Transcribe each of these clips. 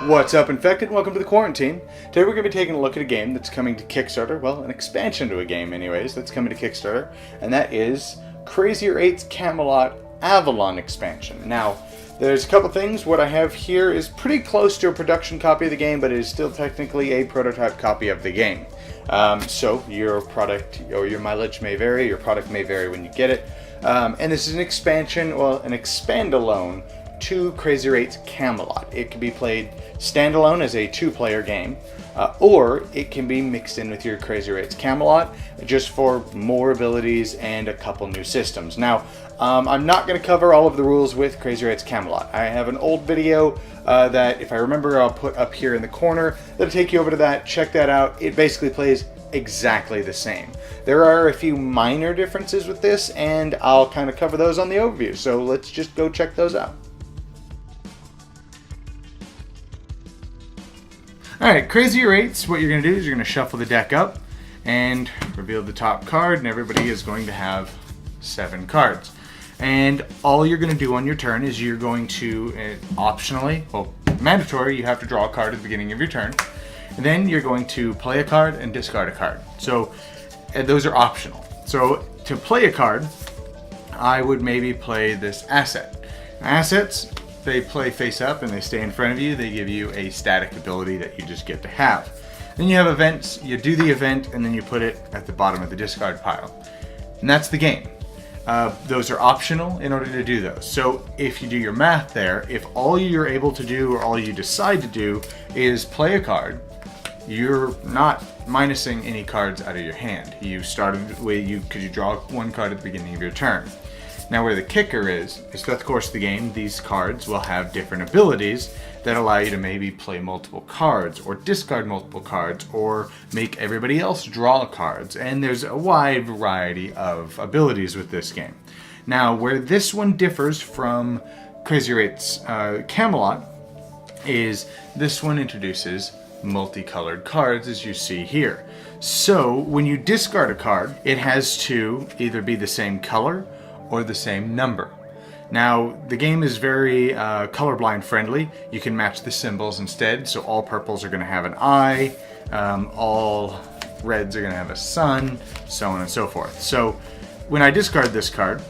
What's up, Infected? Welcome to the Kwarenteen. Today we're going to be taking a look at a game that's coming to Kickstarter, well, an expansion to a game anyways, that's coming to Kickstarter, and that is Crazier 8's Camelot Avalon expansion. Now, there's a couple things. What I have here is pretty close to a production copy of the game, but it is still technically a prototype copy of the game. So your product or your mileage may vary, your product may vary when you get it. And this is an expansion, well, an expand-alone to Crazier 8's Camelot. It can be played standalone as a two-player game, or it can be mixed in with your Crazier 8's Camelot just for more abilities and a couple new systems. Now, I'm not going to cover all of the rules with Crazier 8's Camelot. I have an old video that, if I remember, I'll put up here in the corner. That'll take you over to that. Check that out. It basically plays exactly the same. There are a few minor differences with this, and I'll kind of cover those on the overview. So let's just go check those out. Alright, Crazier 8's, what you're going to do is you're going to shuffle the deck up and reveal the top card, and everybody is going to have 7 cards. And all you're going to do on your turn is you're going to, optionally, well, mandatory, you have to draw a card at the beginning of your turn. And then you're going to play a card and discard a card. So those are optional. So to play a card, I would maybe play this asset. Assets, they play face up and they stay in front of you. They give you a static ability that you just get to have. Then you have events. You do the event and then you put it at the bottom of the discard pile. And that's the game. Those are optional in order to do those. So if you do your math there, if all you're able to do or all you decide to do is play a card, you're not minusing any cards out of your hand. You started with because you draw one card at the beginning of your turn. Now where the kicker is throughout the course of the game, these cards will have different abilities that allow you to maybe play multiple cards or discard multiple cards or make everybody else draw cards. And there's a wide variety of abilities with this game. Now where this one differs from Crazier 8's Camelot is this one introduces multicolored cards, as you see here. So when you discard a card, it has to either be the same color or the same number. Now, the game is very colorblind friendly. You can match the symbols instead, so all purples are going to have an eye, all reds are going to have a sun, so on and so forth. So when I discard this card,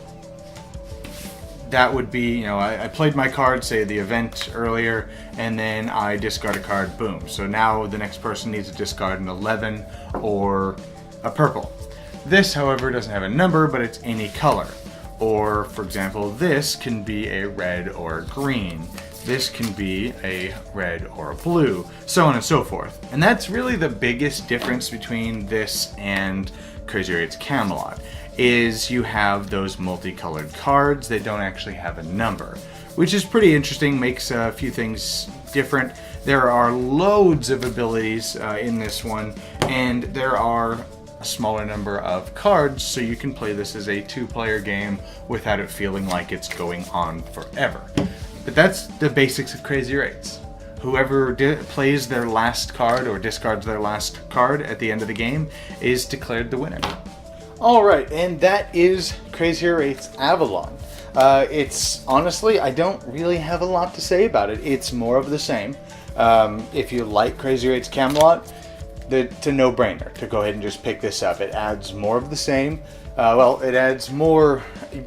that would be, I played my card, say the event earlier, and then I discard a card, boom. So now the next person needs to discard an 11 or a purple. This, however, doesn't have a number, but it's any color. Or, for example, this can be a red or a green. This can be a red or a blue, so on and so forth. And that's really the biggest difference between this and Crazier 8's Camelot, is you have those multicolored cards that don't actually have a number, which is pretty interesting, makes a few things different. There are loads of abilities in this one, and there are a smaller number of cards, so you can play this as a two-player game without it feeling like it's going on forever. But that's the basics of Crazier 8's. Whoever plays their last card or discards their last card at the end of the game is declared the winner. Alright, and that is Crazier 8's Avalon. It's, honestly, I don't really have a lot to say about it. It's more of the same. If you like Crazier 8's Camelot, it's a no-brainer to go ahead and just pick this up. It adds more of the same. It adds more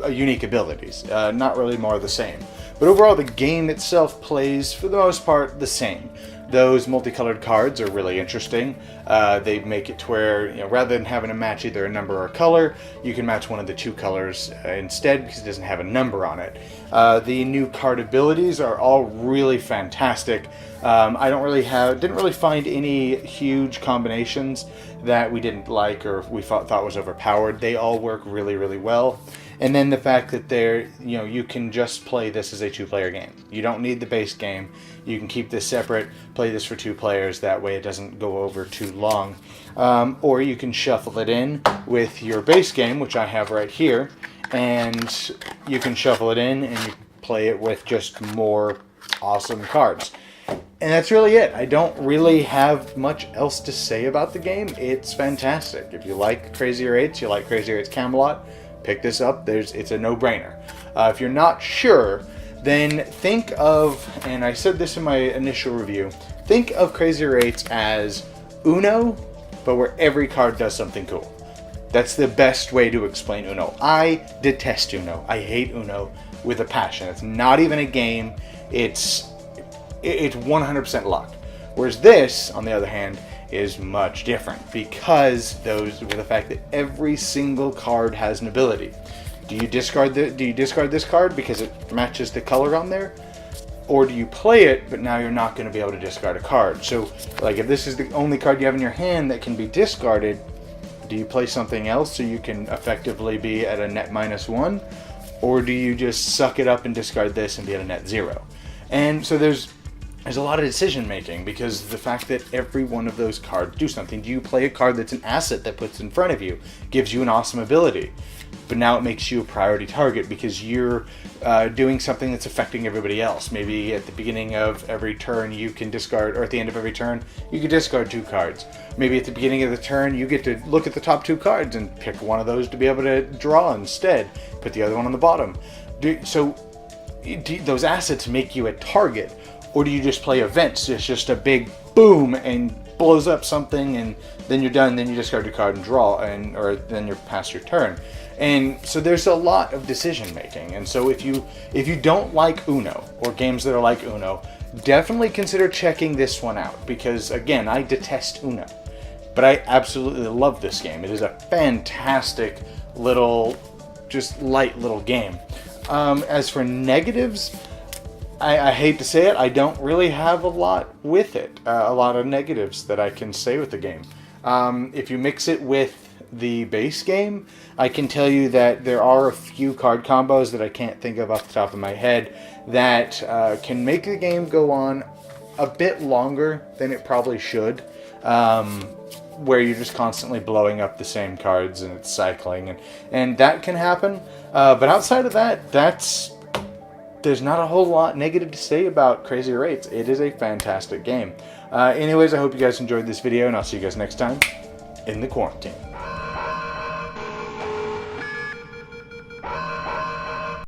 unique abilities, not really more of the same. But overall, the game itself plays, for the most part, the same. Those multicolored cards are really interesting. They make it to where, rather than having to match either a number or a color, you can match one of the two colors instead because it doesn't have a number on it. The new card abilities are all really fantastic. I didn't really find any huge combinations that we didn't like or we thought was overpowered. They all work really, really well. And then the fact that you can just play this as a two-player game. You don't need the base game. You can keep this separate, play this for 2 players. That way it doesn't go over too long. Or you can shuffle it in with your base game, which I have right here. And you can shuffle it in and you play it with just more awesome cards. And that's really it. I don't really have much else to say about the game. It's fantastic. If you like Crazier 8's, you like Crazier 8's Camelot, pick this up. It's a no-brainer. If you're not sure, then think of, and I said this in my initial review, think of Crazier 8s as Uno, but where every card does something cool. That's the best way to explain Uno. I detest Uno. I hate Uno with a passion. It's not even a game. It's 100% luck. Whereas this, on the other hand, is much different because with the fact that every single card has an ability. Do you discard this card because it matches the color on there? Or do you play it, but now you're not going to be able to discard a card? So, like, if this is the only card you have in your hand that can be discarded, do you play something else so you can effectively be at a net -1? Or do you just suck it up and discard this and be at a net 0? And so there's a lot of decision making because the fact that every one of those cards do something. Do you play a card that's an asset that puts in front of you, gives you an awesome ability, but now it makes you a priority target because you're doing something that's affecting everybody else? Maybe at the beginning of every turn you can discard, or at the end of every turn you can discard 2 cards. Maybe at the beginning of the turn you get to look at the top 2 cards and pick one of those to be able to draw instead, put the other one on the bottom. Do those assets make you a target? Or do you just play events? It's just a big boom and blows up something, and then you're done. Then you discard your card and draw, or then you're past your turn. And so there's a lot of decision making. And so if you don't like Uno or games that are like Uno, definitely consider checking this one out because again, I detest Uno, but I absolutely love this game. It is a fantastic little, just light little game. As for negatives, I hate to say it, I don't really have a lot with it. A lot of negatives that I can say with the game. If you mix it with the base game, I can tell you that there are a few card combos that I can't think of off the top of my head that can make the game go on a bit longer than it probably should. Where you're just constantly blowing up the same cards and it's cycling, and that can happen. But outside of that, there's not a whole lot negative to say about Crazier 8s. It is a fantastic game. Anyways, I hope you guys enjoyed this video, and I'll see you guys next time in the quarantine.